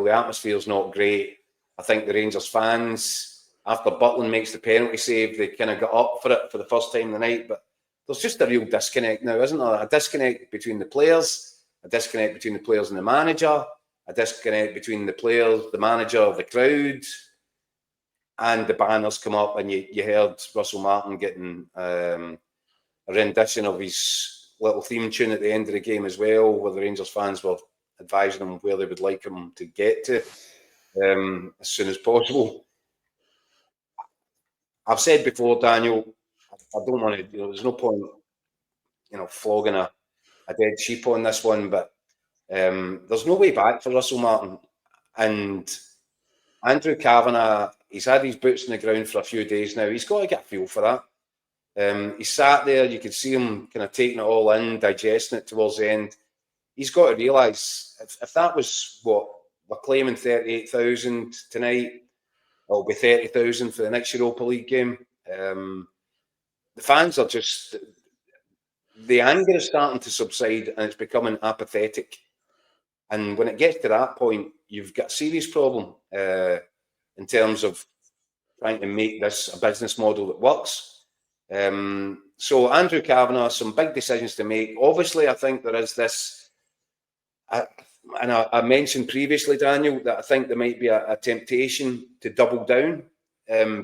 The atmosphere's not great. I think the Rangers fans, after Butland makes the penalty save, they kind of got up for it for the first time tonight. But there's just a real disconnect now, isn't there? A disconnect between the players, a disconnect between the players and the manager, a disconnect between the players, the manager, the crowd, and the banners come up, and you heard Russell Martin getting a rendition of his little theme tune at the end of the game as well, where the Rangers fans were advising him where they would like him to get to as soon as possible. I've said before, Daniel, I don't want to, there's no point, flogging a dead sheep on this one, but there's no way back for Russell Martin. And Andrew Kavanagh, he's had his boots in the ground for a few days now. He's got to get a feel for that. He sat there, you could see him kind of taking it all in, digesting it towards the end. He's got to realise, if that was what we're claiming, 38,000 tonight, it'll be 30,000 for the next Europa League game. The fans are just, the anger is starting to subside and it's becoming apathetic. And when it gets to that point, you've got a serious problem in terms of trying to make this a business model that works. So Andrew Kavanagh, some big decisions to make. Obviously, I think there is this, and I mentioned previously, Daniel, that I think there might be a temptation to double down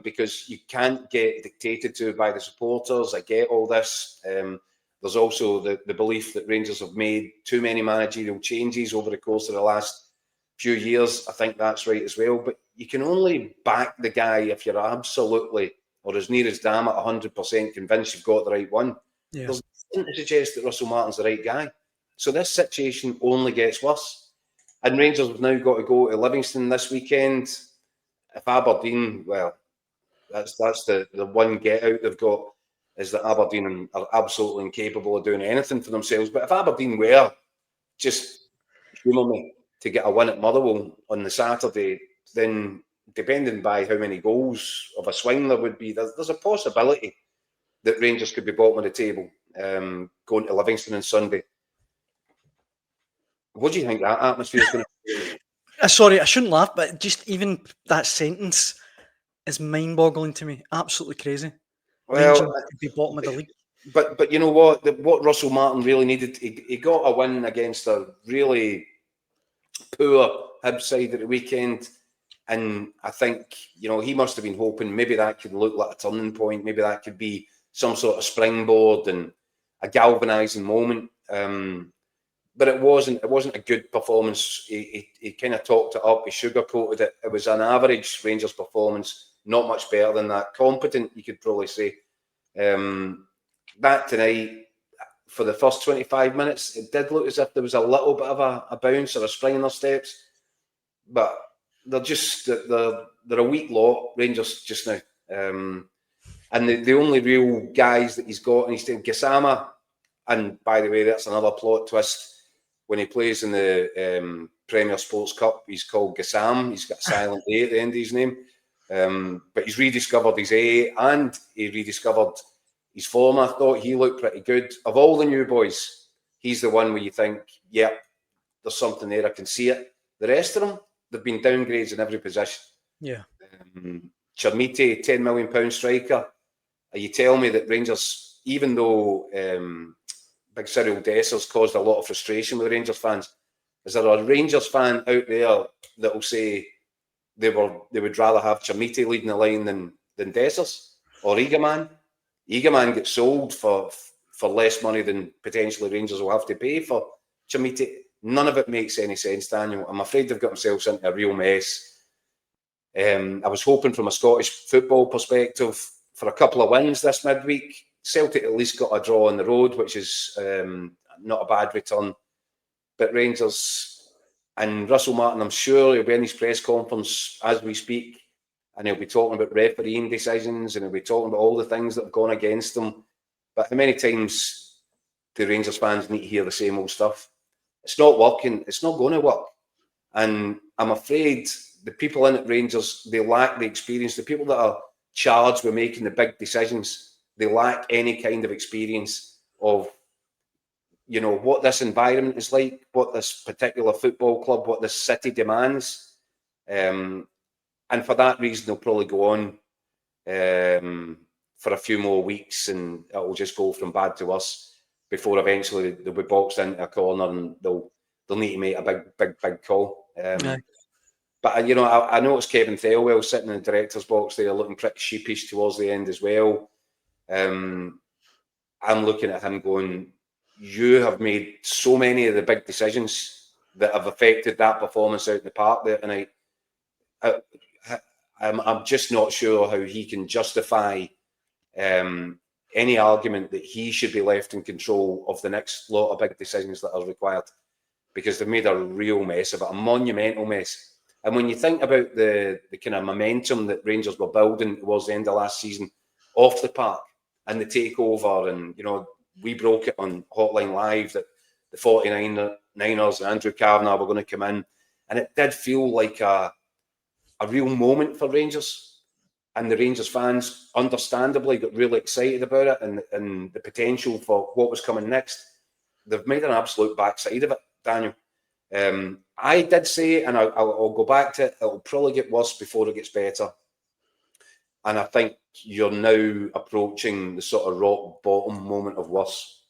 because you can't get dictated to by the supporters. I get all this. There's also the belief that Rangers have made too many managerial changes over the course of the last few years. I think that's right as well. But you can only back the guy if you're absolutely, or as near as damn it, 100% convinced you've got the right one. Yeah. There's nothing to suggest that Russell Martin's the right guy. So this situation only gets worse. And Rangers have now got to go to Livingston this weekend. If Aberdeen, well, that's the one get out they've got, is that Aberdeen are absolutely incapable of doing anything for themselves. But if Aberdeen were, just humour me, to get a win at Motherwell on the Saturday, then depending by how many goals of a swing there would be, there's a possibility that Rangers could be bottom of the table going to Livingston on Sunday. What do you think that atmosphere is going to be? Sorry, I shouldn't laugh, but just even that sentence is mind-boggling to me. Absolutely crazy. Well, Rangers could be bottom of the league. But you know what? What Russell Martin really needed, he got a win against a really poor Hibs side at the weekend. And I think, he must have been hoping maybe that could look like a turning point. Maybe that could be some sort of springboard and a galvanising moment. But it wasn't a good performance. He kind of talked it up. He sugarcoated it. It was an average Rangers performance, not much better than that. Competent, you could probably say. That tonight, for the first 25 minutes, it did look as if there was a little bit of a bounce or a spring in their steps. But they're a weak lot, Rangers just now. And the only real guys that he's got, and he's still Gassama, and by the way, that's another plot twist. When he plays in the Premier Sports Cup, he's called Gassam. He's got a silent A at the end of his name. But he's rediscovered his A, and he rediscovered his form. I thought he looked pretty good. Of all the new boys, he's the one where you think, yeah, there's something there. I can see it. The rest of them, they've been downgrades in every position. Yeah. Chermiti, £10 million striker. You tell me that Rangers, even though Big Cyril Dessers caused a lot of frustration with Rangers fans, is there a Rangers fan out there that will say they would rather have Chermiti leading the line than Dessers or Eagleman? Eagleman gets sold for less money than potentially Rangers will have to pay for Chermiti. None of it makes any sense, Daniel. I'm afraid they've got themselves into a real mess. I was hoping from a Scottish football perspective for a couple of wins this midweek. Celtic at least got a draw on the road, which is not a bad return. But Rangers and Russell Martin, I'm sure he'll be in his press conference as we speak, and he'll be talking about refereeing decisions, and he'll be talking about all the things that have gone against them. But how many times do Rangers fans need to hear the same old stuff? It's not working. It's not going to work. And I'm afraid the people in at Rangers, they lack the experience. The people that are charged with making the big decisions, they lack any kind of experience of you know, what this environment is like, what this particular football club, what this city demands. And for that reason, they'll probably go on for a few more weeks, and it'll just go from bad to worse before eventually they'll be boxed into a corner and they'll need to make a big call. But, you know, I noticed Kevin Thelwell sitting in the director's box there looking pretty sheepish towards the end as well. I'm looking at him going, you have made so many of the big decisions that have affected that performance out in the park there tonight. I'm just not sure how he can justify any argument that he should be left in control of the next lot of big decisions that are required, because they've made a real mess of it, a monumental mess. And when you think about the kind of momentum that Rangers were building towards the end of last season off the park and the takeover, and, you know, we broke it on Hotline Live that the 49ers and Andrew Kavanagh were going to come in, and it did feel like a real moment for Rangers, and the Rangers fans understandably got really excited about it and the potential for what was coming next. They've made an absolute backside of it, Daniel. I did say, and I'll go back to it, it'll probably get worse before it gets better. And I think you're now approaching the sort of rock bottom moment of worse.